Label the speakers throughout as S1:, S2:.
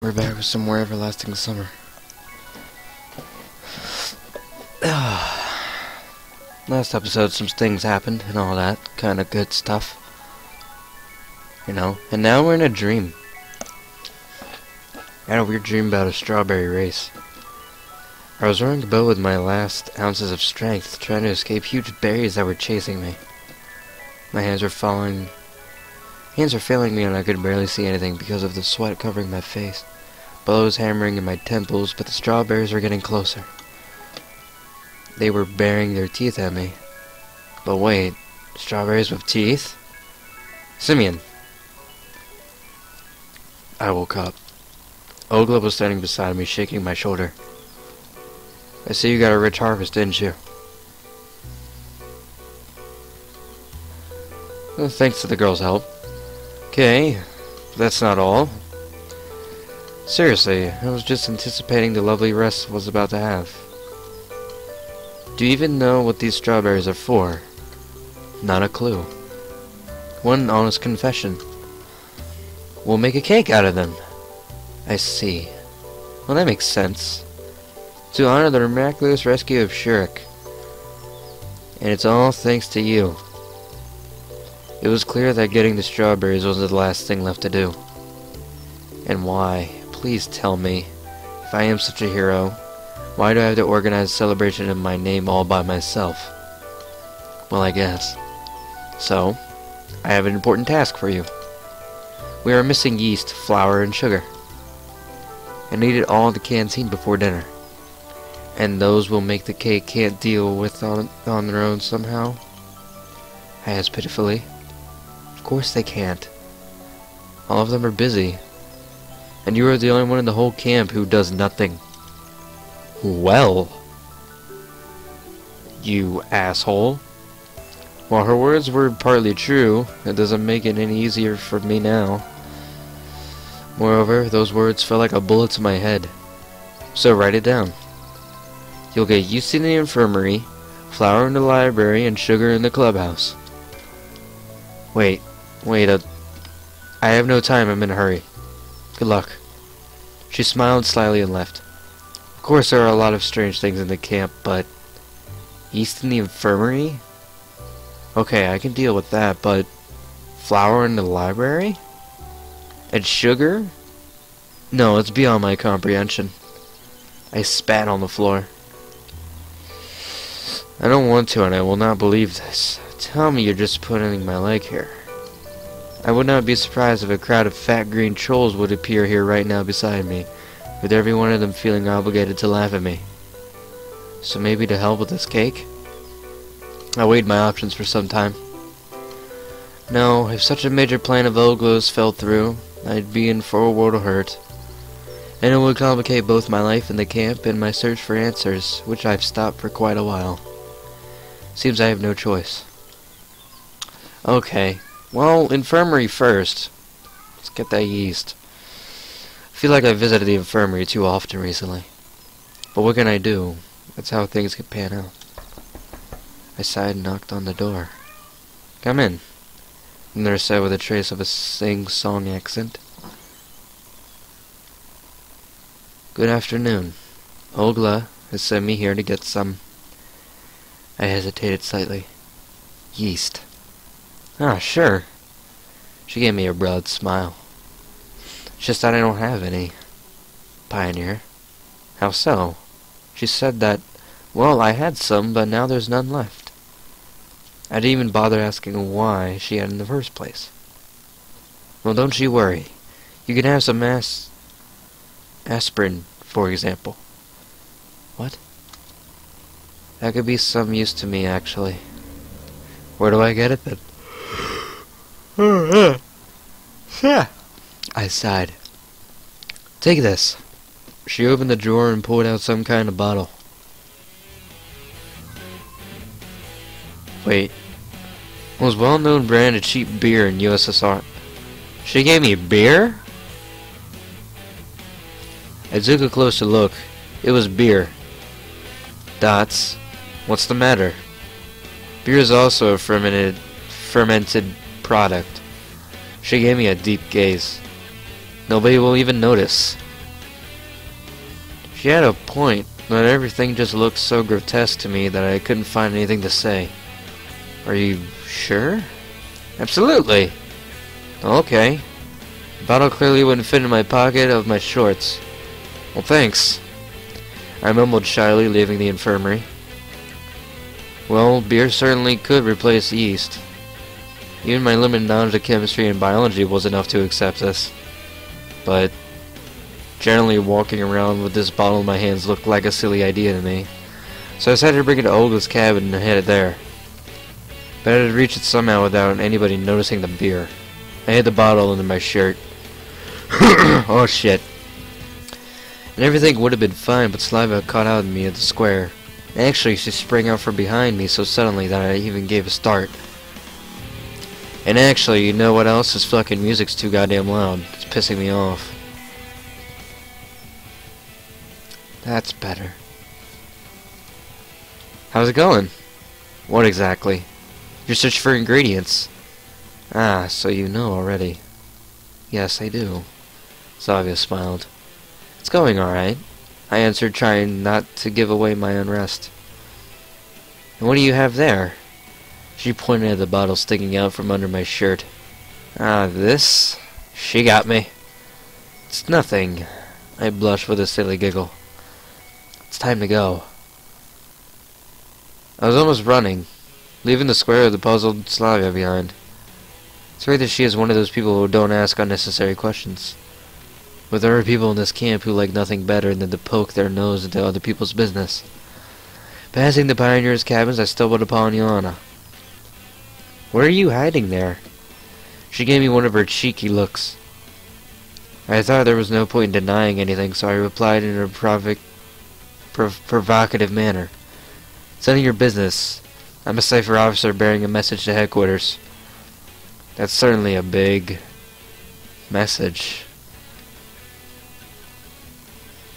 S1: We're back with some more everlasting summer. Last episode, some things happened and all that kind of good stuff. You know, and now we're in a dream. I had a weird dream about a strawberry race. I was running about with my last ounces of strength, trying to escape huge berries that were chasing me. My hands were failing me and I could barely see anything because of the sweat covering my face. Blood was hammering in my temples, but the strawberries were getting closer. They were baring their teeth at me. But wait, strawberries with teeth? Simeon! I woke up. Ogla was standing beside me, shaking my shoulder. I see you got a rich harvest, didn't you? Well, thanks to the girl's help. Okay, that's not all. Seriously, I was just anticipating the lovely rest I was about to have. Do you even know what these strawberries are for? Not a clue. One honest confession. We'll make a cake out of them. I see. Well, that makes sense. To honor the miraculous rescue of Shirk. And it's all thanks to you. It was clear that getting the strawberries was the last thing left to do. And why? Please tell me. If I am such a hero, why do I have to organize a celebration in my name all by myself? Well, I guess. So, I have an important task for you. We are missing yeast, flour, and sugar. I need it all in the canteen before dinner. And those will make the cake can't deal with on their own somehow? I asked pitifully. Of course they can't. All of them are busy. And you are the only one in the whole camp who does nothing. Well, you asshole. While her words were partly true, it doesn't make it any easier for me now. Moreover, those words felt like a bullet to my head. So write it down. You'll get yeast in the infirmary, flour in the library, and sugar in the clubhouse. Wait, I have no time, I'm in a hurry. Good luck. She smiled slyly and left. Of course there are a lot of strange things in the camp, but... yeast in the infirmary? Okay, I can deal with that, but... flour in the library? And sugar? No, it's beyond my comprehension. I spat on the floor. I don't want to, and I will not believe this. Tell me you're just putting my leg here. I would not be surprised if a crowd of fat green trolls would appear here right now beside me, with every one of them feeling obligated to laugh at me. So maybe to hell with this cake? I weighed my options for some time. No, if such a major plan of Ogla's fell through, I'd be in for a world of hurt. And it would complicate both my life in the camp and my search for answers, which I've stopped for quite a while. Seems I have no choice. Okay, well, infirmary first. Let's get that yeast. I feel like I visited the infirmary too often recently. But what can I do? That's how things can pan out. I sighed and knocked on the door. Come in. The nurse said with a trace of a sing-song accent. Good afternoon. Ogla has sent me here to get some... I hesitated slightly. Yeast. Ah, sure. She gave me a broad smile. It's just that I don't have any. Pioneer. How so? She said that, well, I had some, but now there's none left. I didn't even bother asking why she had in the first place. Well, don't you worry. You can have some aspirin, for example. What? That could be some use to me, actually. Where do I get it, then? Yeah. I sighed. Take this. She opened the drawer and pulled out some kind of bottle. Wait. Was well-known brand of cheap beer in USSR. She gave me beer? I took a closer look. It was beer. Dots. What's the matter? Beer is also a fermented product. She gave me a deep gaze. Nobody will even notice. She had a point, but everything just looked so grotesque to me that I couldn't find anything to say. Are you sure? Absolutely! Okay. The bottle clearly wouldn't fit in my pocket of my shorts. Well, thanks. I mumbled shyly, leaving the infirmary. Well, beer certainly could replace yeast. Even my limited knowledge of chemistry and biology was enough to accept this. But generally walking around with this bottle in my hands looked like a silly idea to me. So I decided to bring it to Olga's cabin and head it there. But I had to reach it somehow without anybody noticing the beer. I hid the bottle under my shirt. Oh shit. And everything would have been fine, but saliva caught out of me at the square. Actually, she sprang out from behind me so suddenly that I even gave a start. And actually, you know what else? This fucking music's too goddamn loud. It's pissing me off. That's better. How's it going? What exactly? You're searching for ingredients. Ah, so you know already. Yes, I do. Zavia smiled. It's going alright, I answered, trying not to give away my unrest. And what do you have there? She pointed at the bottle sticking out from under my shirt. Ah, this? She got me. It's nothing. I blushed with a silly giggle. It's time to go. I was almost running, leaving the square of the puzzled Slavia behind. It's right that she is one of those people who don't ask unnecessary questions. But there are people in this camp who like nothing better than to poke their nose into other people's business. Passing the pioneers' cabins, I stumbled upon Yana. What are you hiding there? She gave me one of her cheeky looks. I thought there was no point in denying anything, so I replied in a provocative manner. It's none of your business. I'm a cipher officer bearing a message to headquarters. That's certainly a big message.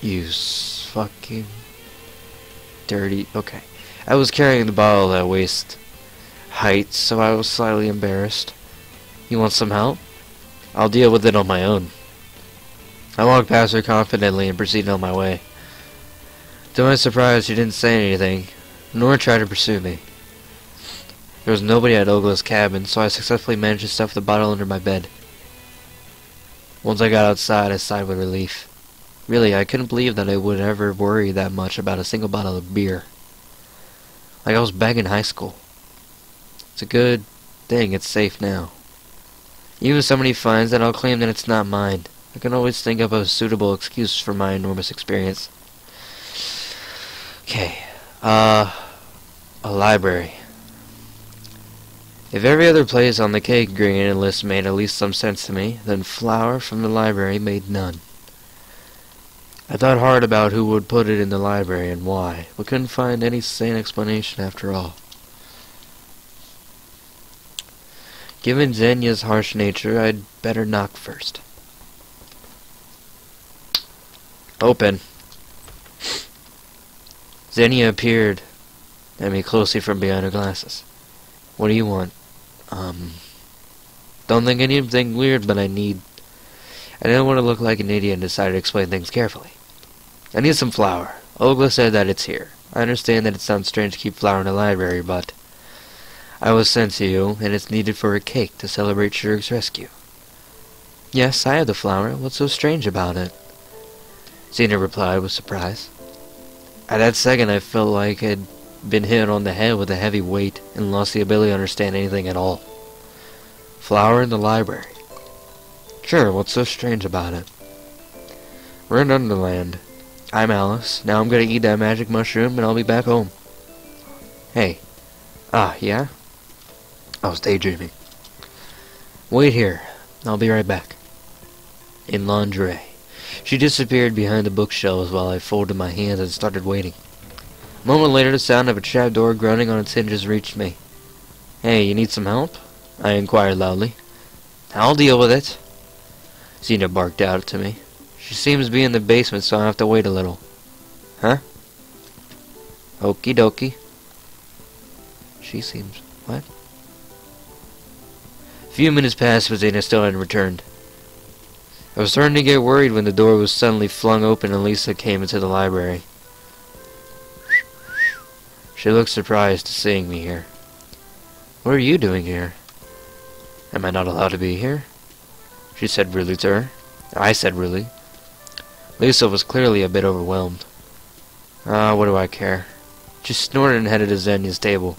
S1: You fucking dirty... Okay. I was carrying the bottle at waist height, so I was slightly embarrassed. You want some help? I'll deal with it on my own. I walked past her confidently and proceeded on my way. To my surprise, she didn't say anything, nor try to pursue me. There was nobody at Ogla's cabin, so I successfully managed to stuff the bottle under my bed. Once I got outside, I sighed with relief. Really, I couldn't believe that I would ever worry that much about a single bottle of beer. Like I was back in high school. It's a good thing it's safe now. Even if somebody finds it, I'll claim that it's not mine. I can always think of a suitable excuse for my enormous experience. Okay, a library. If every other place on the cake ingredient list made at least some sense to me, then flour from the library made none. I thought hard about who would put it in the library and why, but couldn't find any sane explanation after all. Given Xenia's harsh nature, I'd better knock first. Open. Xenia appeared at me closely from behind her glasses. What do you want? Don't think anything weird, but I didn't want to look like an idiot and decided to explain things carefully. I need some flour. Ogla said that it's here. I understand that it sounds strange to keep flour in a library, but I was sent to you, and it's needed for a cake to celebrate Shurik's rescue. Yes, I have the flour. What's so strange about it? Xenia replied with surprise. At that second, I felt like I'd been hit on the head with a heavy weight and lost the ability to understand anything at all. Flour in the library. Sure, what's so strange about it? We're in Underland. I'm Alice. Now I'm gonna eat that magic mushroom and I'll be back home. Hey. Ah, yeah? I was daydreaming. Wait here. I'll be right back. In lingerie. She disappeared behind the bookshelves while I folded my hands and started waiting. A moment later, the sound of a trapdoor groaning on its hinges reached me. Hey, you need some help? I inquired loudly. I'll deal with it. Xenia barked out to me. She seems to be in the basement, so I'll have to wait a little. Huh? Okie dokie. She seems... What? A few minutes passed, but Xenia still hadn't returned. I was starting to get worried when the door was suddenly flung open and Lisa came into the library. She looked surprised to seeing me here. What are you doing here? Am I not allowed to be here? She said rudely to her. I said rudely. Lisa was clearly a bit overwhelmed. What do I care? She snorted and headed to Xenia's table.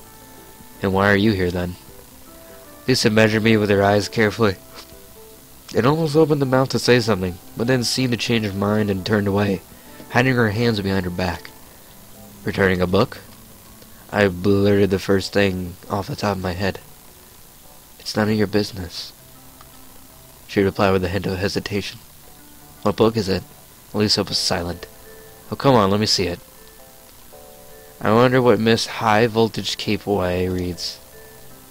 S1: And why are you here then? Lisa measured me with her eyes carefully. It almost opened the mouth to say something, but then seemed to change her mind and turned away, hiding her hands behind her back. Returning a book? I blurted the first thing off the top of my head. It's none of your business. She replied with a hint of hesitation. What book is it? Lisa was silent. Oh, come on, let me see it. I wonder what Miss High Voltage Cape YA reads.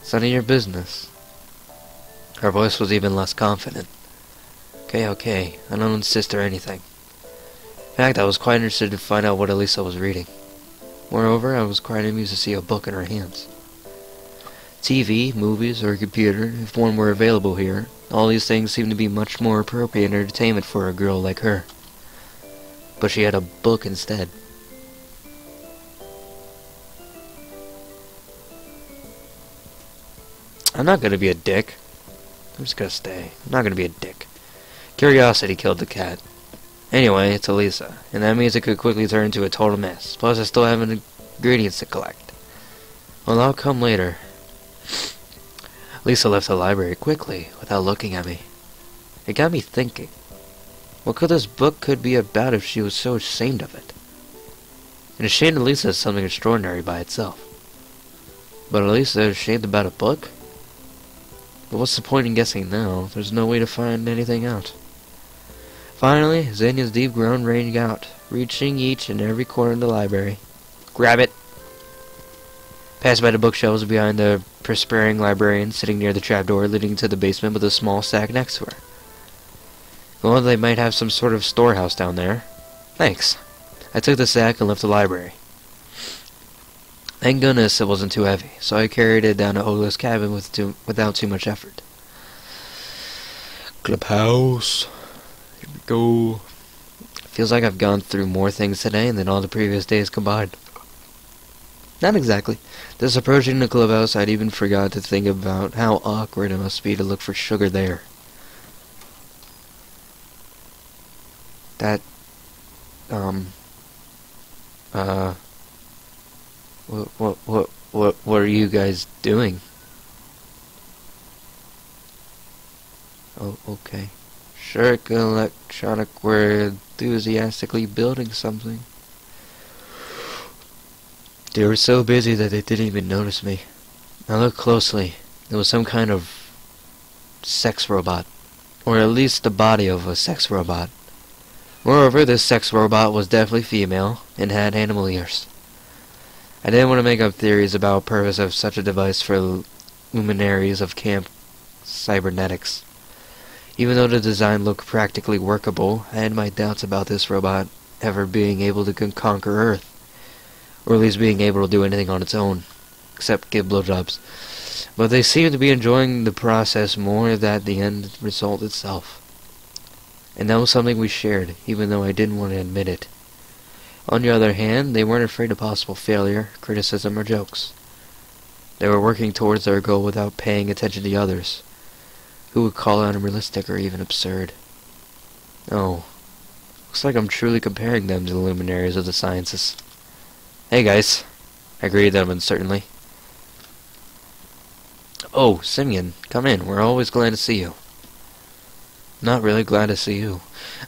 S1: It's none of your business. Her voice was even less confident. Okay, I don't insist or anything. In fact, I was quite interested to find out what Elisa was reading. Moreover, I was quite amused to see a book in her hands. TV, movies, or a computer, if one were available here, all these things seemed to be much more appropriate entertainment for a girl like her. But she had a book instead. I'm not gonna be a dick. I'm just gonna stay. I'm not gonna be a dick. Curiosity killed the cat. Anyway, it's Elisa, and that means it could quickly turn into a total mess. Plus, I still have ingredients to collect. Well, I'll come later. Lisa left the library quickly, without looking at me. It got me thinking. What could this book could be about if she was so ashamed of it? And ashamed of Lisa is something extraordinary by itself. But Elisa is ashamed about a book? But what's the point in guessing now? There's no way to find anything out. Finally, Xenia's deep groan rang out, reaching each and every corner of the library. Grab it! Passed by the bookshelves behind the perspiring librarian, sitting near the trapdoor leading to the basement with a small sack next to her. Well, they might have some sort of storehouse down there. Thanks. I took the sack and left the library. Thank goodness it wasn't too heavy, so I carried it down to Ola's cabin without too much effort. Clubhouse. Here we go. Feels like I've gone through more things today than all the previous days combined. Not exactly. This approaching the clubhouse, I'd even forgot to think about how awkward it must be to look for sugar there. What are you guys doing? Oh, okay. Sure, electronic were enthusiastically building something. They were so busy that they didn't even notice me. I looked closely. It was some kind of sex robot. Or at least the body of a sex robot. Moreover, this sex robot was definitely female and had animal ears. I didn't want to make up theories about the purpose of such a device for luminaries of camp cybernetics. Even though the design looked practically workable, I had my doubts about this robot ever being able to conquer Earth. Or at least being able to do anything on its own, except give blowjobs. But they seemed to be enjoying the process more than the end result itself. And that was something we shared, even though I didn't want to admit it. On the other hand, they weren't afraid of possible failure, criticism, or jokes. They were working towards their goal without paying attention to others, who would call it unrealistic or even absurd. Oh, looks like I'm truly comparing them to the luminaries of the sciences. Hey guys, I greeted them uncertainly. Oh, Simeon, come in. We're always glad to see you. Not really glad to see you.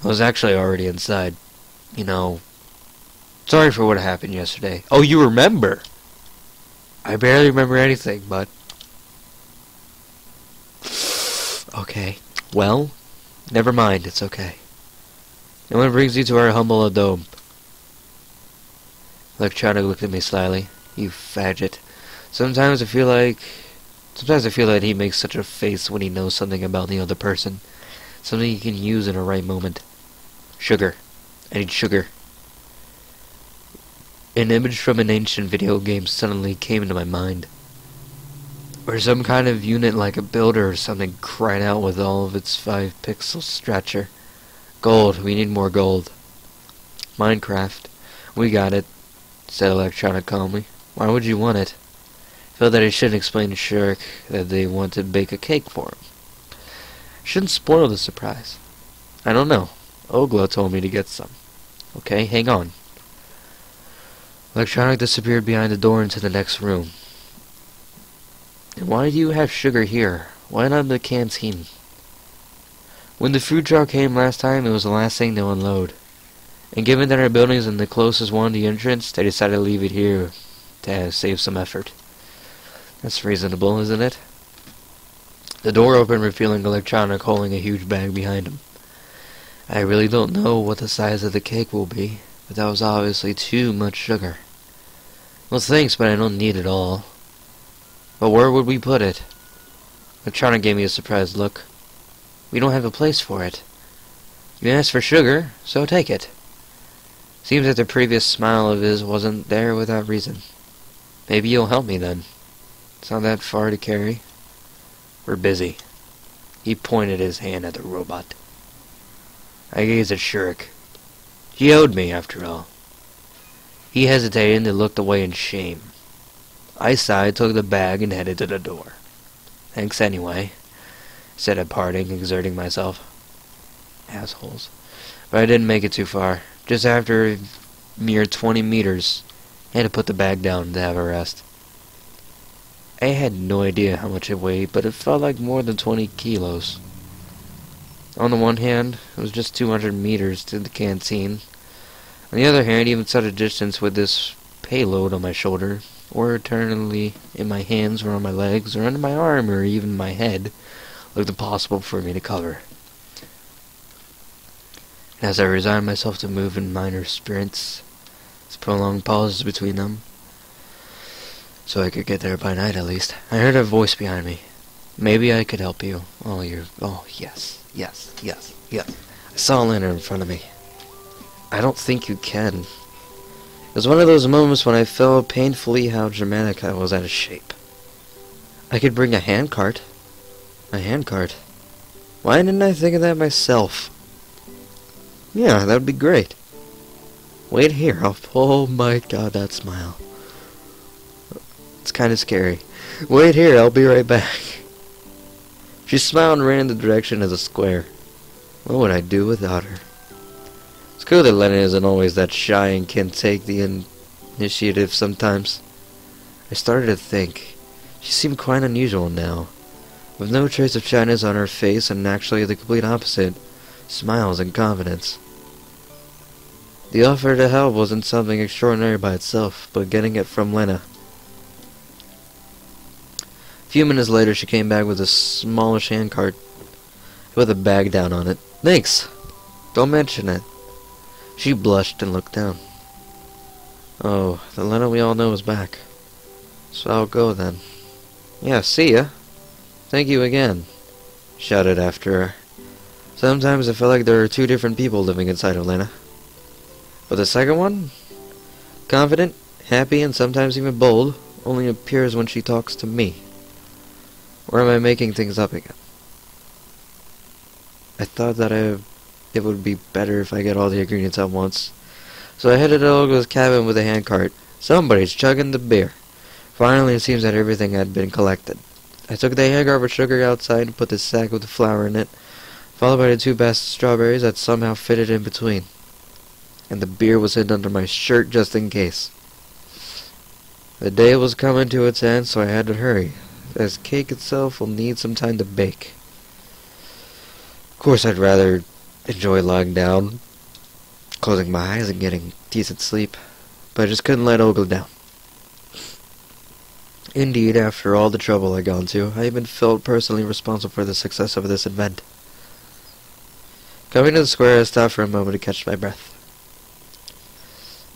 S1: I was actually already inside. You know, sorry for what happened yesterday. Oh, you remember? I barely remember anything, but... Okay. Well, never mind. It's okay. And what brings you to our humble abode? Electronic looked at me slyly. You faggot. Sometimes I feel like he makes such a face when he knows something about the other person. Something he can use in a right moment. Sugar. I need sugar. An image from an ancient video game suddenly came into my mind. Or some kind of unit like a builder or something cried out with all of its 5-pixel stature. Gold. We need more gold. Minecraft. We got it, said Electronic calmly. Why would you want it? Felt that he shouldn't explain to Shirk that they want to bake a cake for him. Shouldn't spoil the surprise. I don't know. Ogla told me to get some. Okay, hang on. Electronic disappeared behind the door into the next room. And why do you have sugar here? Why not in the canteen? When the food truck came last time, it was the last thing to unload. And given that our building is in the closest one to the entrance, they decided to leave it here to save some effort. That's reasonable, isn't it? The door opened, revealing Electronic holding a huge bag behind him. I really don't know what the size of the cake will be, but that was obviously too much sugar. Well, thanks, but I don't need it all. But where would we put it? Electronic gave me a surprised look. We don't have a place for it. You asked for sugar, so take it. Seems that the previous smile of his wasn't there without reason. Maybe you'll help me then. It's not that far to carry. We're busy. He pointed his hand at the robot. I gazed at Shirk. He owed me, after all. He hesitated and looked away in shame. I sighed, took the bag, and headed to the door. Thanks anyway, said at parting, exerting myself. Assholes. But I didn't make it too far. Just after a mere 20 meters, I had to put the bag down to have a rest. I had no idea how much it weighed, but it felt like more than 20 kilos. On the one hand, it was just 200 meters to the canteen. On the other hand, even such a distance with this payload on my shoulder, or eternally in my hands or on my legs, or under my arm, or even my head, looked impossible for me to cover. As I resigned myself to move in minor sprints, with prolonged pauses between them, so I could get there by night at least, I heard a voice behind me. Maybe I could help you. Oh, yes. I saw a lantern in front of me. I don't think you can. It was one of those moments when I felt painfully how dramatic I was out of shape. I could bring a handcart. A handcart. Why didn't I think of that myself? Yeah, that would be great. Wait here. Oh my god, that smile. It's kind of scary. Wait here, I'll be right back. She smiled and ran in the direction of the square. What would I do without her? It's cool that Lena isn't always that shy and can take the initiative sometimes. I started to think. She seemed quite unusual now, with no trace of shyness on her face and actually the complete opposite, smiles and confidence. The offer to help wasn't something extraordinary by itself, but getting it from Lena. A few minutes later, she came back with a smallish handcart with a bag down on it. Thanks! Don't mention it. She blushed and looked down. Oh, the Lena we all know is back. So I'll go then. Yeah, see ya. Thank you again, shouted after her. Sometimes I feel like there are two different people living inside of Lena. But the second one? Confident, happy, and sometimes even bold, only appears when she talks to me. Or am I making things up again? I thought that it would be better if I get all the ingredients at once. So I headed to Olga's cabin with a handcart. Somebody's chugging the beer. Finally, it seems that everything had been collected. I took the handcart with sugar outside and put the sack with the flour in it, followed by the 2 baskets of strawberries that somehow fitted in between. And the beer was hidden under my shirt just in case. The day was coming to its end, so I had to hurry, as cake itself will need some time to bake. Of course, I'd rather enjoy lying down, closing my eyes and getting decent sleep, but I just couldn't let Olga down. Indeed, after all the trouble I'd gone to, I even felt personally responsible for the success of this event. Coming to the square, I stopped for a moment to catch my breath.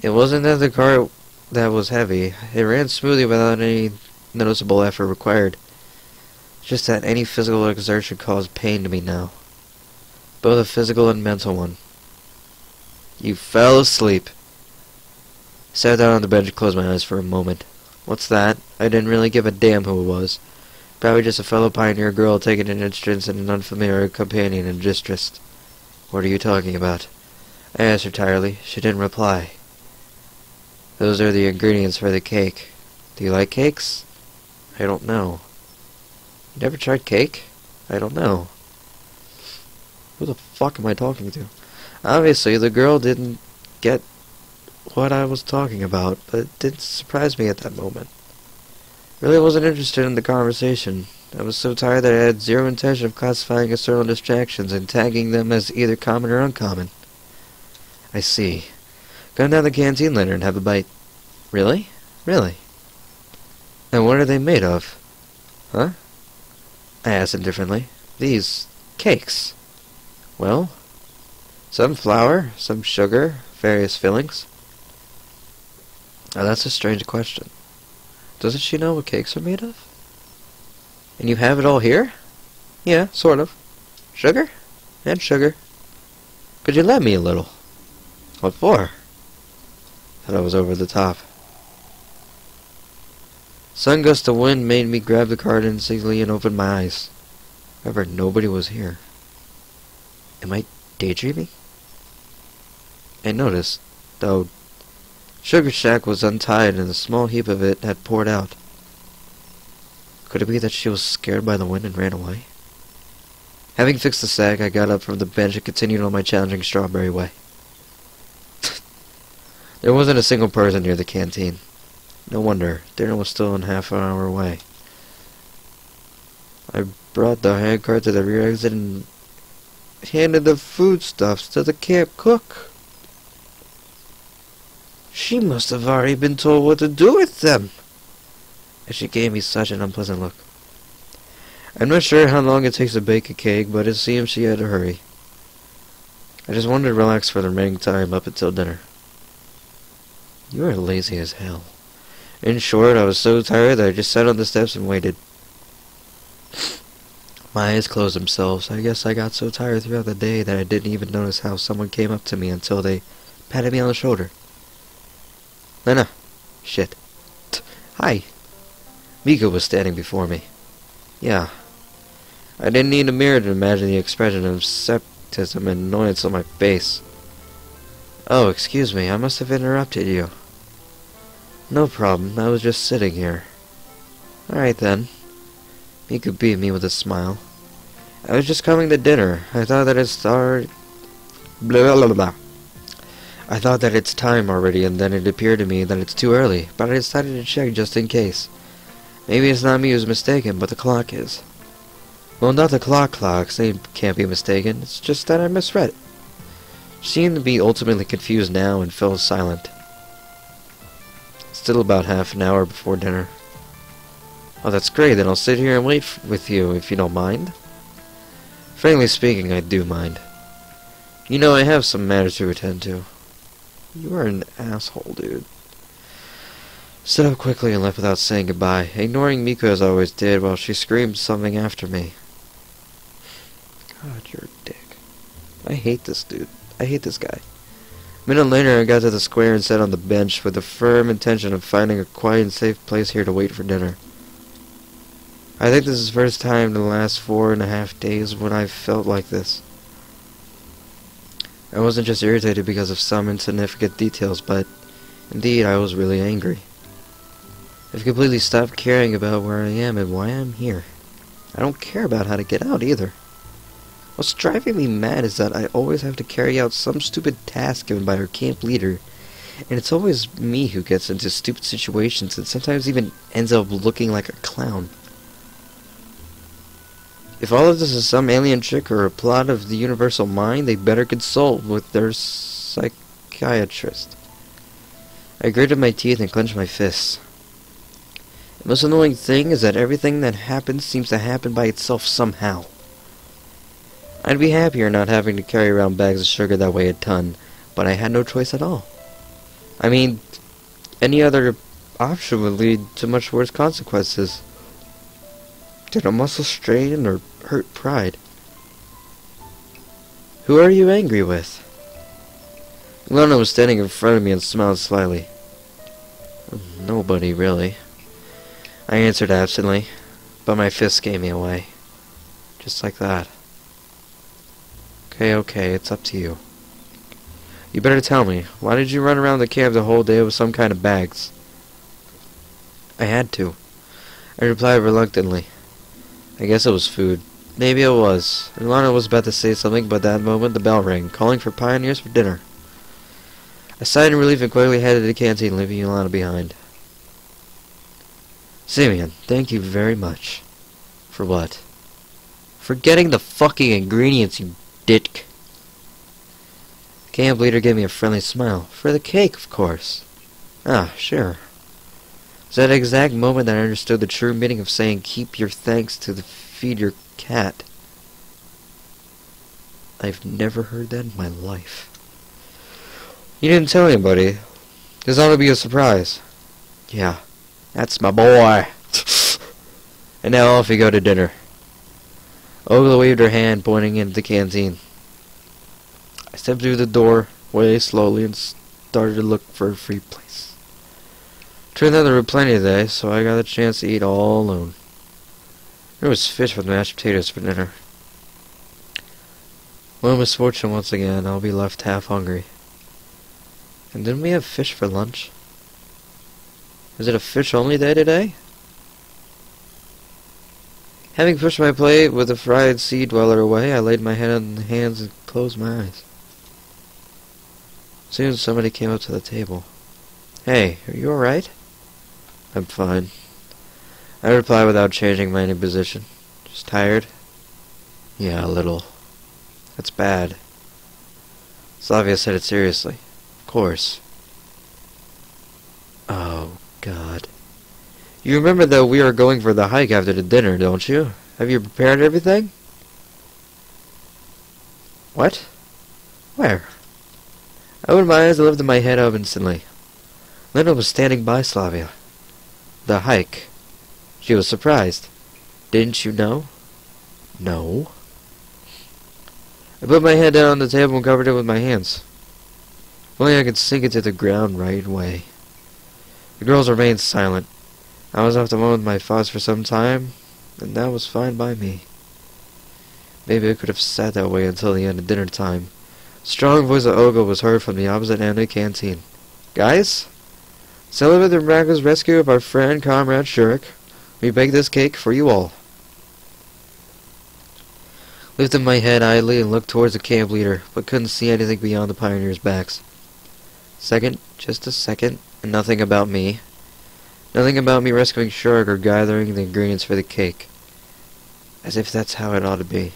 S1: It wasn't that the cart that was heavy. It ran smoothly without any noticeable effort required. Just that any physical exertion caused pain to me now. Both a physical and mental one. You fell asleep. I sat down on the bench and closed my eyes for a moment. What's that? I didn't really give a damn who it was. Probably just a fellow pioneer girl taking an interest in an unfamiliar companion in distress. What are you talking about? I asked her tiredly. She didn't reply. Those are the ingredients for the cake. Do you like cakes? I don't know. You never tried cake? I don't know. Who the fuck am I talking to? Obviously, the girl didn't get what I was talking about, but it didn't surprise me at that moment. Really wasn't interested in the conversation. I was so tired that I had zero intention of classifying external distractions and tagging them as either common or uncommon. I see. Come down to the canteen later and have a bite. Really? Really? And what are they made of? Huh? I asked indifferently. These cakes. Well, some flour, some sugar, various fillings. Now that's a strange question. Doesn't she know what cakes are made of? And you have it all here? Yeah, sort of. Sugar? And sugar. Could you lend me a little? What for? Thought I was over the top. Sun gust of wind made me grab the card instantly and open my eyes. However, nobody was here. Am I daydreaming? I noticed, though, Sugar Shack was untied and a small heap of it had poured out. Could it be that she was scared by the wind and ran away? Having fixed the sack, I got up from the bench and continued on my challenging strawberry way. There wasn't a single person near the canteen. No wonder. Dinner was still in half an hour away. I brought the hand cart to the rear exit and handed the foodstuffs to the camp cook. She must have already been told what to do with them. And she gave me such an unpleasant look. I'm not sure how long it takes to bake a cake, but it seems she had to hurry. I just wanted to relax for the remaining time up until dinner. You are lazy as hell. In short, I was so tired that I just sat on the steps and waited. My eyes closed themselves. I guess I got so tired throughout the day that I didn't even notice how someone came up to me until they patted me on the shoulder. Lena. Shit. Hi. Mika was standing before me. Yeah. I didn't need a mirror to imagine the expression of skepticism and annoyance on my face. Oh, excuse me, I must have interrupted you. No problem, I was just sitting here. Alright then. Mika beat me with a smile. I was just coming to dinner. I thought that it's blah blah blah blah. I thought that it's time already, and then it appeared to me that it's too early, but I decided to check just in case. Maybe it's not me who's mistaken, but the clock is. Well, not the clocks, they can't be mistaken, it's just that I misread it. She seemed to be ultimately confused now and fell silent. Still about half an hour before dinner. Oh, that's great, then I'll sit here and wait with you, if you don't mind. Frankly speaking, I do mind. You know, I have some matters to attend to. You are an asshole, dude. Stood up quickly and left without saying goodbye, ignoring Mika as I always did while she screamed something after me. God, you're a dick. I hate this dude. I hate this guy. A minute later, I got to the square and sat on the bench with the firm intention of finding a quiet and safe place here to wait for dinner. I think this is the first time in the last 4.5 days when I've felt like this. I wasn't just irritated because of some insignificant details, but indeed I was really angry. I've completely stopped caring about where I am and why I'm here. I don't care about how to get out either. What's driving me mad is that I always have to carry out some stupid task given by our camp leader, and it's always me who gets into stupid situations and sometimes even ends up looking like a clown. If all of this is some alien trick or a plot of the universal mind, they better consult with their psychiatrist. I gritted my teeth and clenched my fists. The most annoying thing is that everything that happens seems to happen by itself somehow. I'd be happier not having to carry around bags of sugar that weigh a ton, but I had no choice at all. I mean, any other option would lead to much worse consequences. Did a muscle strain or hurt pride? Who are you angry with? Lana was standing in front of me and smiled slyly. Nobody, really. I answered absently, but my fist gave me away. Just like that. Okay, it's up to you. You better tell me, why did you run around the camp the whole day with some kind of bags? I had to. I replied reluctantly. I guess it was food. Maybe it was. Ilana was about to say something, but at that moment the bell rang, calling for pioneers for dinner. I sighed in relief and quickly headed to the canteen, leaving Ilana behind. Simeon, thank you very much. For what? For getting the fucking ingredients, you dick. The camp leader gave me a friendly smile. For the cake, of course. Ah, sure. It was at that exact moment that I understood the true meaning of saying keep your thanks to feed your cat. I've never heard that in my life. You didn't tell anybody. This ought to be a surprise. Yeah, that's my boy. And now off we go to dinner. Ogla waved her hand, pointing into the canteen. I stepped through the doorway slowly and started to look for a free place. Turned out there were plenty today, so I got a chance to eat all alone. There was fish with mashed potatoes for dinner. Well, misfortune once again, I'll be left half hungry. And didn't we have fish for lunch? Is it a fish-only day today? Having pushed my plate with the fried sea dweller away, I laid my head on the hands and closed my eyes. Soon somebody came up to the table. Hey, are you alright? I'm fine. I replied without changing my position. Just tired? Yeah, a little. That's bad. Slavia said it seriously. Of course. Oh, God. You remember that we are going for the hike after the dinner, don't you? Have you prepared everything? What? Where? I opened my eyes and lifted my head up instantly. Linda was standing by Slavia. The hike. She was surprised. Didn't you know? No. I put my head down on the table and covered it with my hands. If only I could sink it to the ground right away. The girls remained silent. I was left alone with my thoughts for some time, and that was fine by me. Maybe I could have sat that way until the end of dinner time. The strong voice of Olga was heard from the opposite end of the canteen. Guys, celebrate the miraculous rescue of our friend, comrade Shurik. We baked this cake for you all. Lifted my head idly and looked towards the camp leader, but couldn't see anything beyond the pioneers' backs. Just a second, and nothing about me. Nothing about me rescuing Shurik or gathering the ingredients for the cake. As if that's how it ought to be.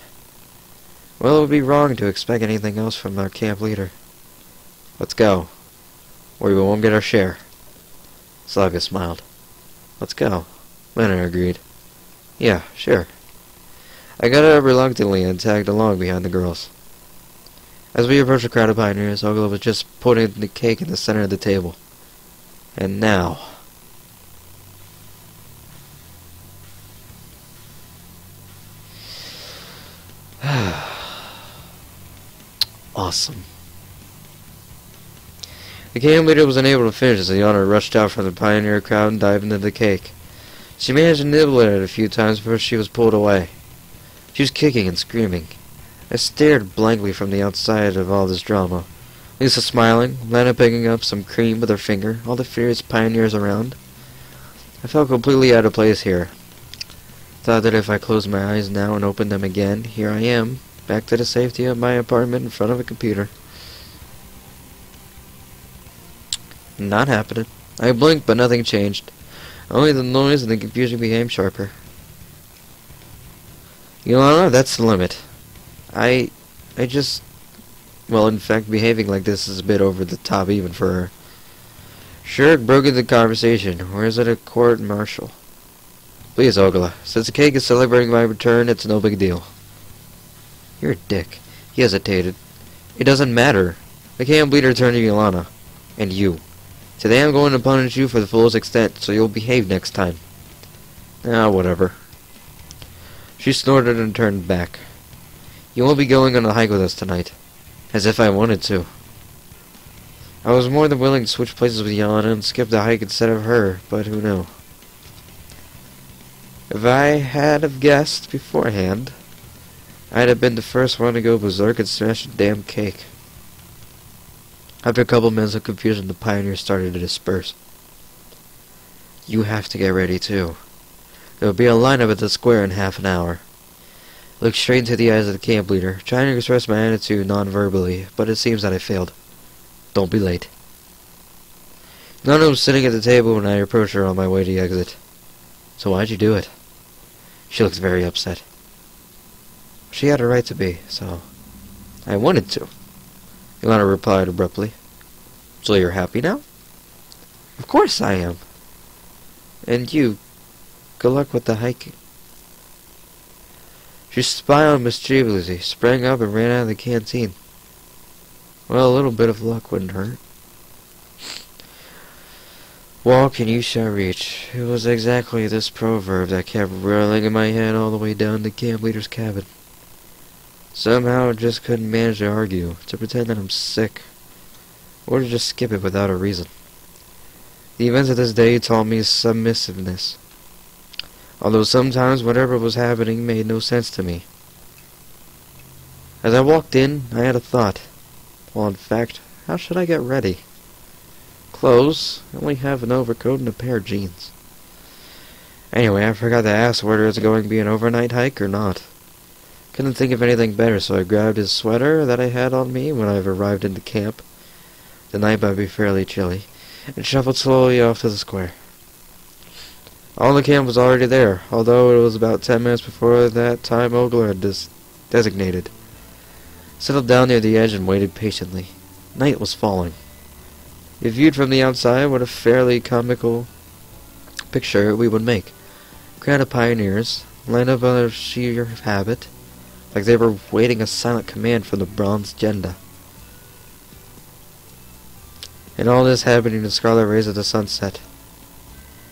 S1: Well, it would be wrong to expect anything else from our camp leader. Let's go, or we won't get our share. Slavia smiled. Let's go. Lena agreed. Yeah, sure. I got up reluctantly and tagged along behind the girls. As we approached the crowd of pioneers, Ogla was just putting the cake in the center of the table. And now... Awesome. The camp leader was unable to finish as Iana rushed out from the pioneer crowd and dived into the cake. She managed to nibble at it a few times before she was pulled away. She was kicking and screaming. I stared blankly from the outside of all this drama. Lisa smiling, Lena picking up some cream with her finger, all the furious pioneers around. I felt completely out of place here. Thought that if I closed my eyes now and opened them again, here I am, back to the safety of my apartment in front of a computer. Not happening. I blinked, but nothing changed. Only the noise and the confusion became sharper. Ilana, that's the limit. I just... Well, in fact, behaving like this is a bit over the top even for her. Shurik broke into the conversation. Or is it a court-martial? Please, Ogla. Since the cake is celebrating my return, it's no big deal. You're a dick. He hesitated. It doesn't matter. The camp leader turned to Ilana. And you. Today I'm going to punish you for the fullest extent, so you'll behave next time. Ah, whatever. She snorted and turned back. You won't be going on a hike with us tonight. As if I wanted to. I was more than willing to switch places with Yana and skip the hike instead of her, but who knew? If I had have guessed beforehand, I'd have been the first one to go berserk and smash the damn cake. After a couple minutes of confusion, the pioneers started to disperse. You have to get ready too. There will be a lineup at the square in half an hour. I looked straight into the eyes of the camp leader, trying to express my attitude non-verbally, but it seems that I failed. Don't be late. Nana was sitting at the table when I approached her on my way to exit. So why'd you do it? She looked very upset. She had a right to be, so I wanted to. Ilana replied abruptly. So you're happy now? Of course I am. And you, good luck with the hiking. She smiled mischievously, sprang up and ran out of the canteen. Well, a little bit of luck wouldn't hurt. Walk and you shall reach. It was exactly this proverb that kept whirling in my head all the way down to the camp leader's cabin. Somehow I just couldn't manage to argue, to pretend that I'm sick, or to just skip it without a reason. The events of this day taught me submissiveness, although sometimes whatever was happening made no sense to me. As I walked in, I had a thought. Well, in fact, how should I get ready? Clothes? I only have an overcoat and a pair of jeans. Anyway, I forgot to ask whether it's going to be an overnight hike or not. Couldn't think of anything better, so I grabbed his sweater that I had on me when I arrived into camp. The night might be fairly chilly, and shuffled slowly off to the square. All in the camp was already there, although it was about 10 minutes before that time Ogler had designated. Settled down near the edge and waited patiently. Night was falling. If viewed from the outside, what a fairly comical picture we would make. Crowd of pioneers, lined up on their sheer habit, like they were waiting a silent command from the bronze agenda. And all this happening in the scarlet rays of the sunset.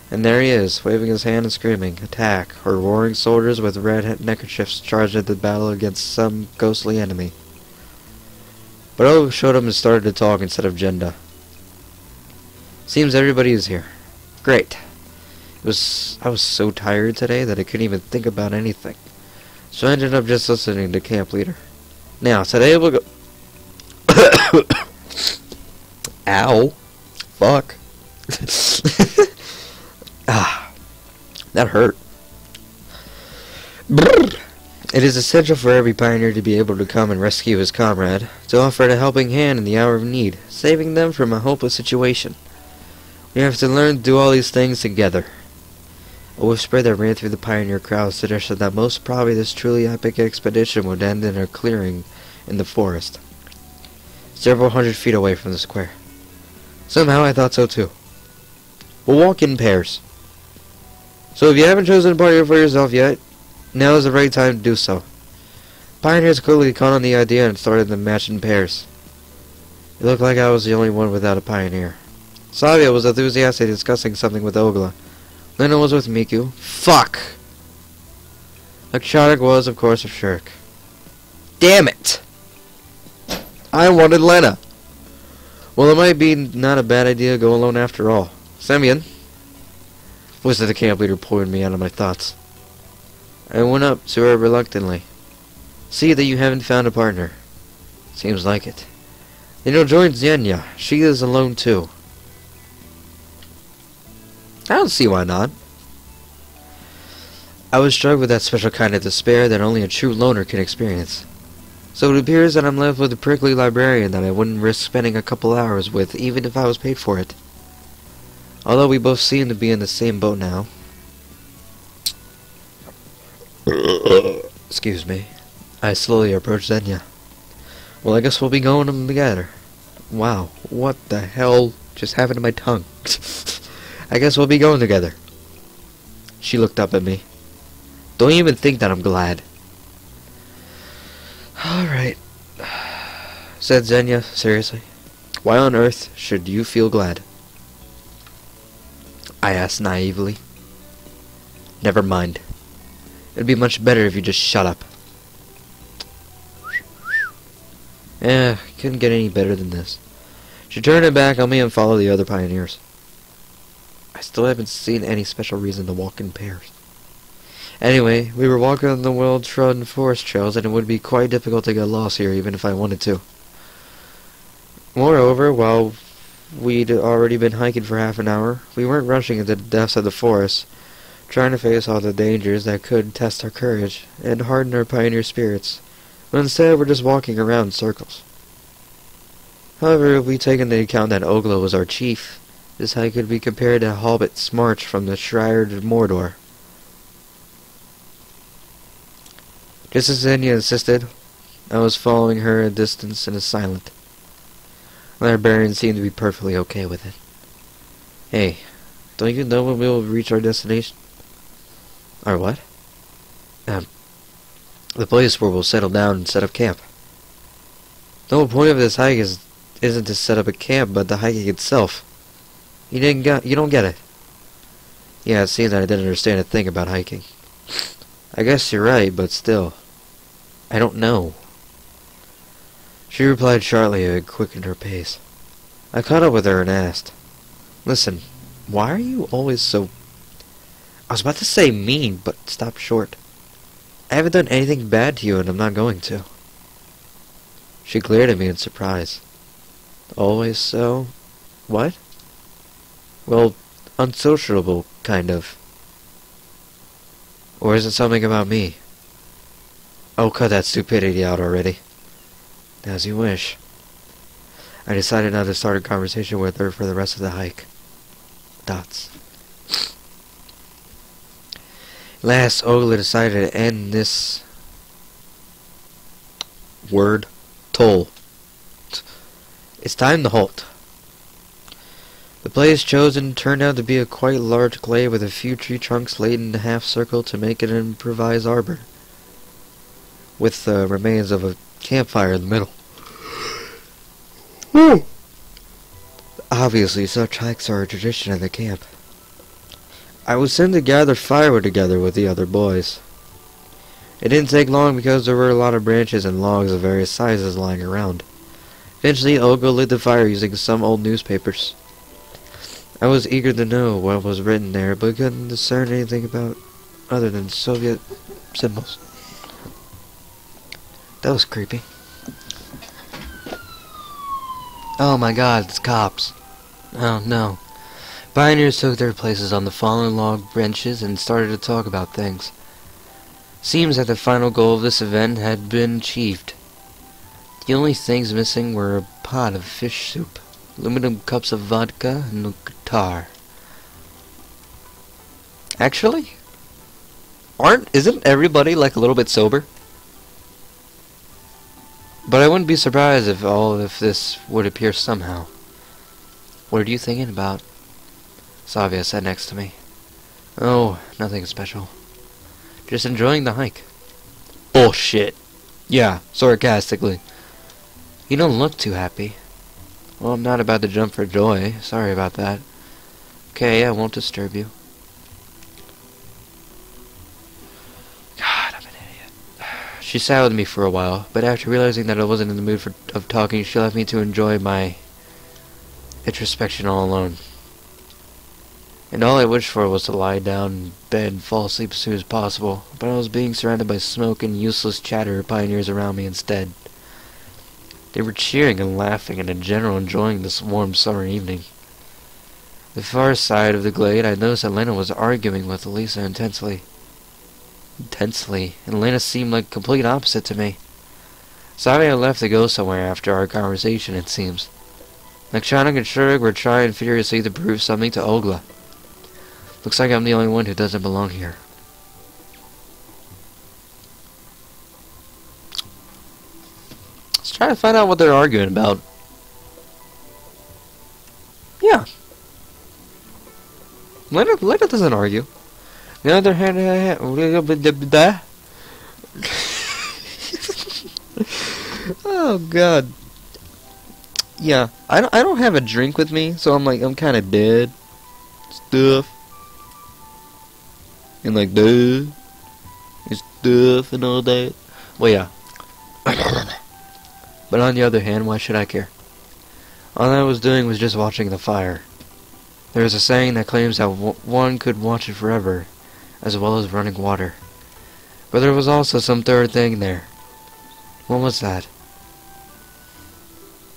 S1: And there he is, waving his hand and screaming, attack, or roaring soldiers with red neckerchiefs charged into battle against some ghostly enemy. But O showed him and started to talk instead of Jenda. Seems everybody is here. Great. I was so tired today that I couldn't even think about anything. So I ended up just listening to camp leader. Now, today we'll go... Ow. Fuck. That hurt. It is essential for every pioneer to be able to come and rescue his comrade, to offer a helping hand in the hour of need, saving them from a hopeless situation. We have to learn to do all these things together. A whisper that ran through the pioneer crowd suggested that most probably this truly epic expedition would end in a clearing in the forest, several hundred feet away from the square. Somehow I thought so too. We'll walk in pairs. So if you haven't chosen a partner for yourself yet, now is the right time to do so. Pioneers quickly caught on the idea and started to match in pairs. It looked like I was the only one without a pioneer. Savia was enthusiastic discussing something with Ogla. Lena was with Miku. Fuck! Lakshadok was, of course, a shirk. Damn it! I wanted Lena! Well, it might be not a bad idea to go alone after all. Semyon? Voice of the camp leader pulled me out of my thoughts. I went up to her reluctantly. See that you haven't found a partner. Seems like it. Then you'll join Xenia. She is alone too. I don't see why not. I was struck with that special kind of despair that only a true loner can experience. So it appears that I'm left with a prickly librarian that I wouldn't risk spending a couple hours with, even if I was paid for it. Although we both seem to be in the same boat now. Excuse me. I slowly approached Xenia. Well, I guess we'll be going them together. Wow, what the hell just happened to my tongue? I guess we'll be going together. She looked up at me. Don't even think that I'm glad. Alright, said Xenia seriously. Why on earth should you feel glad? I asked naively. Never mind. It'd be much better if you just shut up. Couldn't get any better than this. She turned her back on me and followed the other pioneers. I still haven't seen any special reason to walk in pairs. Anyway, we were walking on the well-trodden forest trails, and it would be quite difficult to get lost here, even if I wanted to. Moreover, while we'd already been hiking for half an hour, we weren't rushing into the depths of the forest, trying to face all the dangers that could test our courage and harden our pioneer spirits, but instead we're just walking around in circles. However, if we take into account that Ogla was our chief, this hike could be compared to Hobbit's march from the Shire to Mordor. Just as Enya insisted, I was following her at a distance and silent. The librarian seemed to be perfectly okay with it. Hey, don't you know when we'll reach our destination? Our what? The place where we'll settle down and set up camp. The whole point of this hike isn't to set up a camp, but the hiking itself. You don't get it. Yeah, it seems that I didn't understand a thing about hiking. I guess you're right, but still. I don't know. She replied shortly and quickened her pace. I caught up with her and asked, "Listen, why are you always so..." I was about to say mean, but stopped short. I haven't done anything bad to you, and I'm not going to. She glared at me in surprise. Always so? What? Well, unsociable, kind of. Or is it something about me? Oh, cut that stupidity out already. As you wish. I decided not to start a conversation with her for the rest of the hike. Dots. Last, Ogla decided to end this word toll. It's time to halt. The place chosen turned out to be a quite large glade with a few tree trunks laid in a half circle to make an improvised arbor, with the remains of a campfire in the middle. Obviously, such hikes are a tradition at the camp. I was sent to gather firewood together with the other boys. It didn't take long because there were a lot of branches and logs of various sizes lying around. Eventually, Olga lit the fire using some old newspapers. I was eager to know what was written there, but couldn't discern anything about other than Soviet symbols. That was creepy. Oh my god, it's cops. Oh no. Pioneers took their places on the fallen log benches and started to talk about things. Seems that the final goal of this event had been achieved. The only things missing were a pot of fish soup, aluminum cups of vodka, and a guitar. Actually, isn't everybody like a little bit sober? But I wouldn't be surprised if this would appear somehow. What are you thinking about? Savia sat next to me. Oh, nothing special. Just enjoying the hike. Bullshit. Yeah, sarcastically. You don't look too happy. Well, I'm not about to jump for joy. Sorry about that. Okay, I won't disturb you. God, I'm an idiot. She sat with me for a while, but after realizing that I wasn't in the mood of talking, she left me to enjoy my introspection all alone. And all I wished for was to lie down in bed and fall asleep as soon as possible, but I was being surrounded by smoke and useless chatter of pioneers around me instead. They were cheering and laughing and in general enjoying this warm summer evening. The far side of the glade, I noticed that Lena was arguing with Elisa intensely, and Lena seemed like complete opposite to me. Savia left to go somewhere after our conversation, it seems. Like Shanak and Shurg were trying furiously to prove something to Ogla. Looks like I'm the only one who doesn't belong here. Let's try to find out what they're arguing about. Yeah. Lena doesn't argue. On the other hand, oh god. Yeah, I don't have a drink with me, so I'm kind of dead. Stuff. And like, duh. And stuff and all that. Well, yeah. But on the other hand, why should I care? All I was doing was just watching the fire. There is a saying that claims that one could watch it forever, as well as running water. But there was also some third thing there. What was that?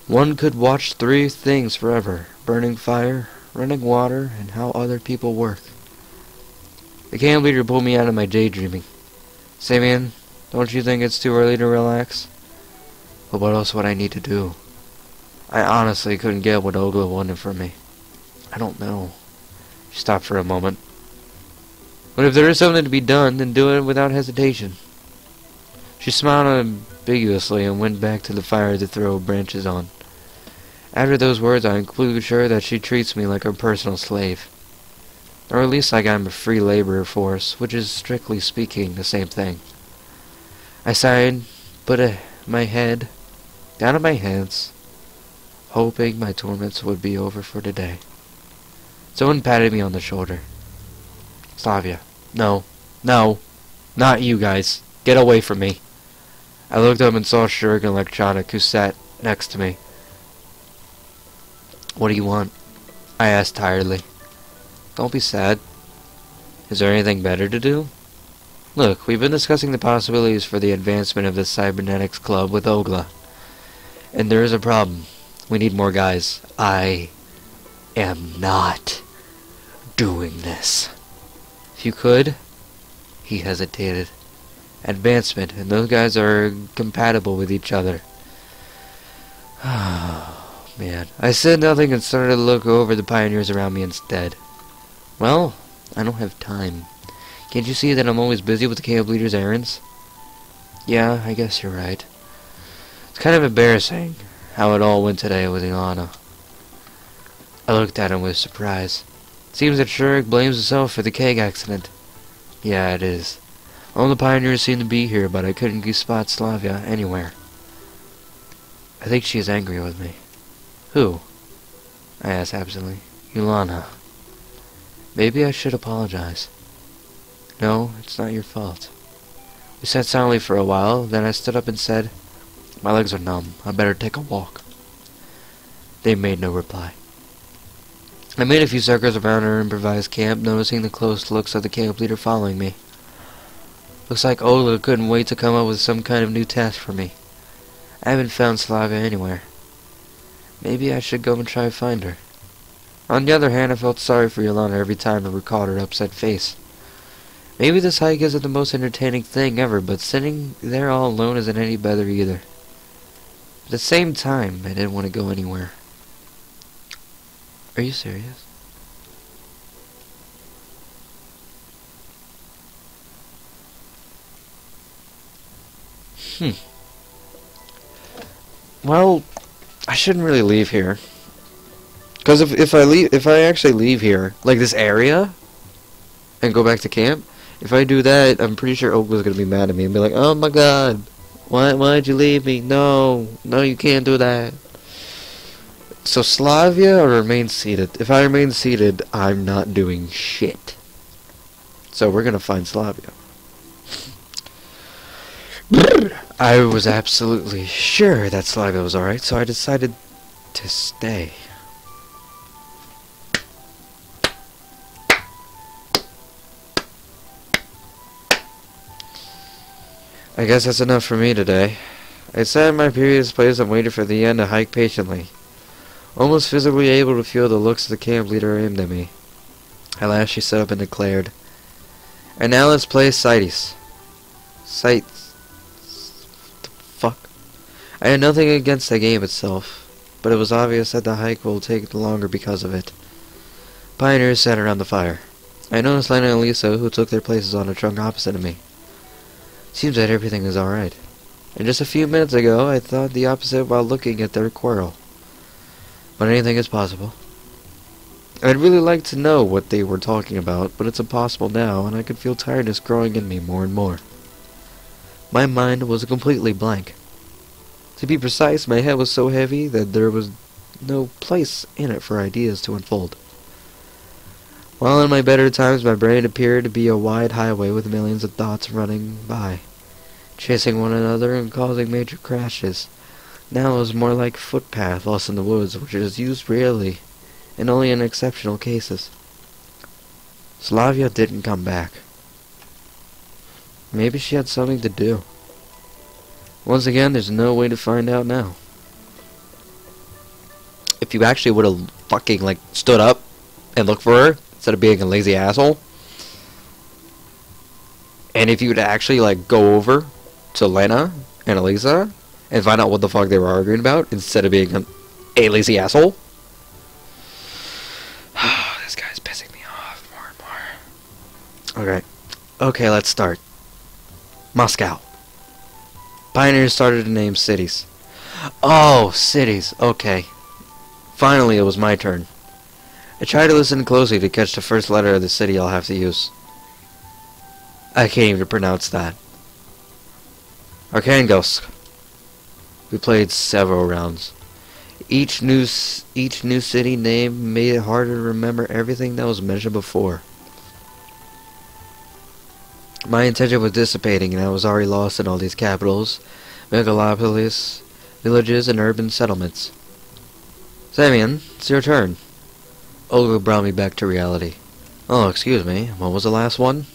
S1: One could watch three things forever: burning fire, running water, and how other people work. The camp leader pulled me out of my daydreaming. Simeon, don't you think it's too early to relax? But what else would I need to do? I honestly couldn't get what Ogla wanted from me. I don't know. She stopped for a moment. But if there is something to be done, then do it without hesitation. She smiled ambiguously and went back to the fire to throw branches on. After those words, I am completely sure that she treats me like her personal slave. Or at least like I'm a free labor force, which is, strictly speaking, the same thing. I sighed, put my head down on my hands, hoping my torments would be over for today. Someone patted me on the shoulder. Slavia. No. No. Not you guys. Get away from me. I looked up and saw Shurg and Electronic, who sat next to me. What do you want? I asked tiredly. Don't be sad. Is there anything better to do? Look, we've been discussing the possibilities for the advancement of the Cybernetics Club with Ogla. And there is a problem. We need more guys. I am not doing this. If you could... He hesitated. Advancement, and those guys are compatible with each other. Oh, man. I said nothing and started to look over the pioneers around me instead. Well, I don't have time. Can't you see that I'm always busy with the camp leader's errands? Yeah, I guess you're right. It's kind of embarrassing how it all went today with Ilana. I looked at him with surprise. It seems that Shurg blames himself for the keg accident. Yeah, it is. All the pioneers seem to be here, but I couldn't spot Slavia anywhere. I think she is angry with me. Who? I asked absently. Ilana. Maybe I should apologize. No, it's not your fault. We sat silently for a while, then I stood up and said, My legs are numb. I better take a walk. They made no reply. I made a few circles around our improvised camp, noticing the close looks of the camp leader following me. Looks like Ola couldn't wait to come up with some kind of new task for me. I haven't found Slavia anywhere. Maybe I should go and try to find her. On the other hand, I felt sorry for Yolanda every time I recalled her upset face. Maybe this hike isn't the most entertaining thing ever, but sitting there all alone isn't any better either. At the same time, I didn't want to go anywhere. Are you serious? Well, I shouldn't really leave here. Because if I actually leave here, like this area, and go back to camp, if I do that, I'm pretty sure Oak was gonna be mad at me and be like, "Oh my God, why'd you leave me? No, you can't do that." So Slavia or remain seated. If I remain seated, I'm not doing shit. So we're gonna find Slavia. I was absolutely sure that Slavia was alright, so I decided to stay. I guess that's enough for me today. I sat in my previous place and waited for the end to hike patiently, almost physically able to feel the looks of the camp leader aimed at me. At last she stood up and declared, "And now let's play CITES." The fuck? I had nothing against the game itself, but it was obvious that the hike will take longer because of it. Pioneers sat around the fire. I noticed Lena and Lisa, who took their places on a trunk opposite of me. Seems that everything is alright. And just a few minutes ago, I thought the opposite while looking at their quarrel. But anything is possible. I'd really like to know what they were talking about, but it's impossible now, and I could feel tiredness growing in me more and more. My mind was completely blank. To be precise, my head was so heavy that there was no place in it for ideas to unfold. While in my better times, my brain appeared to be a wide highway with millions of thoughts running by, chasing one another and causing major crashes. Now it was more like a footpath lost in the woods, which is used rarely and only in exceptional cases. Slavia didn't come back. Maybe she had something to do. Once again, there's no way to find out now. If you actually would have fucking, like, stood up and looked for her, instead of being a lazy asshole, and if you would actually, like, go over to Lena and Elisa and find out what the fuck they were arguing about, instead of being a lazy asshole. This guy's pissing me off more and more. Okay. Okay, let's start. Moscow. Pioneers started to name cities. Oh, cities. Okay. Finally, it was my turn. I tried to listen closely to catch the first letter of the city I'll have to use. I can't even pronounce that. Arkhangelsk. We played several rounds. Each new city name made it harder to remember everything that was mentioned before. My attention was dissipating, and I was already lost in all these capitals, megalopolis, villages, and urban settlements. Samian, it's your turn. Olga brought me back to reality. Oh, excuse me, what was the last one?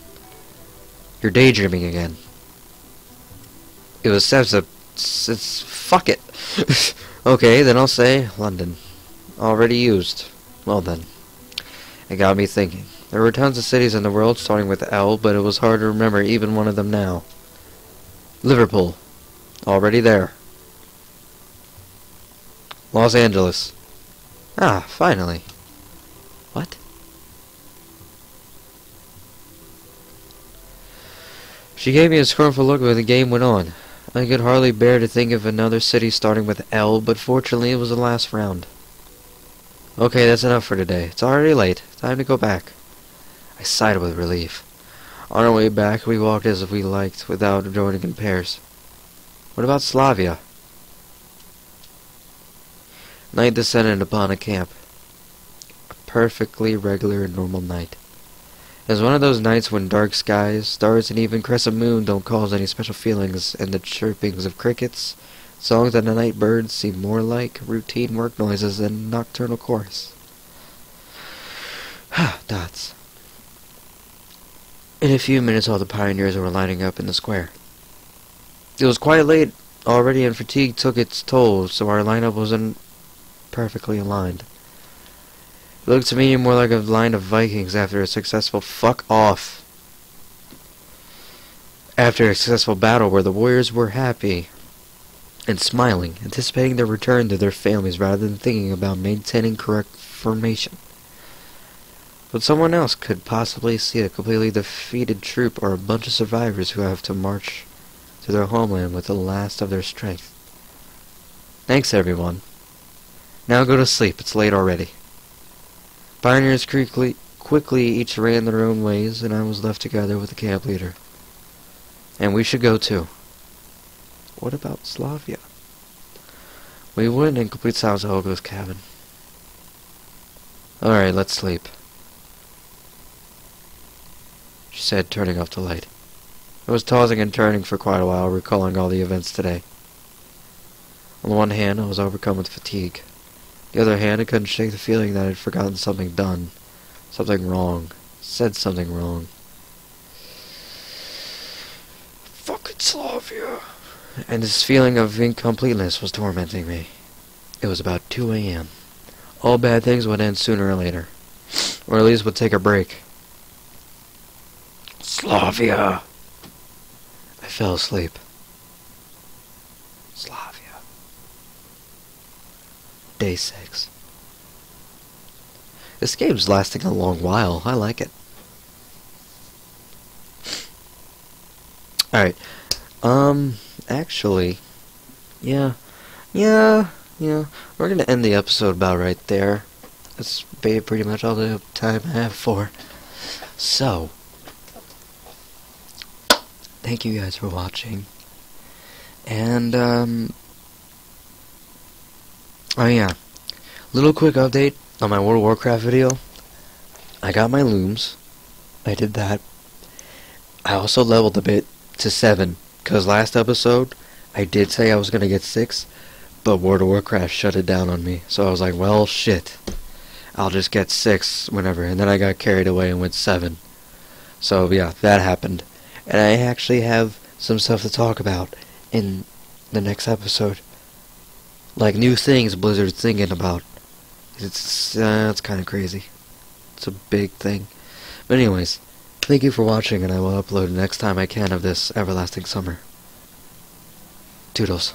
S1: You're daydreaming again. It was it's fuck it. Okay, then I'll say London. Already used. Well then. It got me thinking. There were tons of cities in the world starting with L, but it was hard to remember even one of them now. Liverpool. Already there. Los Angeles. Ah, finally. What? She gave me a scornful look when the game went on. I could hardly bear to think of another city starting with L, but fortunately it was the last round. Okay, that's enough for today. It's already late. Time to go back. I sighed with relief. On our way back, we walked as if we liked, without joining in pairs. What about Slavia? Night descended upon a camp. A perfectly regular and normal night. It was one of those nights when dark skies, stars, and even crescent moon don't cause any special feelings, and the chirpings of crickets, songs of the night birds seem more like routine work noises than nocturnal chorus. Dots. In a few minutes, all the pioneers were lining up in the square. It was quite late already, and fatigue took its toll, so our lineup wasn't perfectly aligned. It looked to me more like a line of Vikings after a successful After a successful battle where the warriors were happy and smiling, anticipating their return to their families rather than thinking about maintaining correct formation. But someone else could possibly see a completely defeated troop or a bunch of survivors who have to march to their homeland with the last of their strength. Thanks, everyone. Now go to sleep. It's late already. Pioneers quickly each ran their own ways, and I was left together with the camp leader. And we should go too. What about Slavia? We went in complete silence at Olga's cabin. Alright, let's sleep, she said, turning off the light. I was tossing and turning for quite a while, recalling all the events today. On the one hand, I was overcome with fatigue. On the other hand, I couldn't shake the feeling that I'd forgotten something done, something wrong, said something wrong. Fucking Slavia! And this feeling of incompleteness was tormenting me. It was about 2 a.m. All bad things would end sooner or later. Or at least would take a break. Slavia! I fell asleep. Slavia. Day 6. This game's lasting a long while. I like it. Alright. Actually, yeah. We're gonna end the episode about right there. That's pretty much all the time I have for. So, thank you guys for watching. And, oh yeah. Little quick update on my World of Warcraft video. I got my looms. I did that. I also leveled a bit to 7. Because last episode, I did say I was going to get 6. But World of Warcraft shut it down on me. So I was like, well, shit. I'll just get 6 whenever. And then I got carried away and went 7. So yeah, that happened. And I actually have some stuff to talk about in the next episode. Like new things Blizzard's thinking about. It's kind of crazy. It's a big thing. But anyways, thank you for watching, and I will upload next time I can of this everlasting summer. Toodles.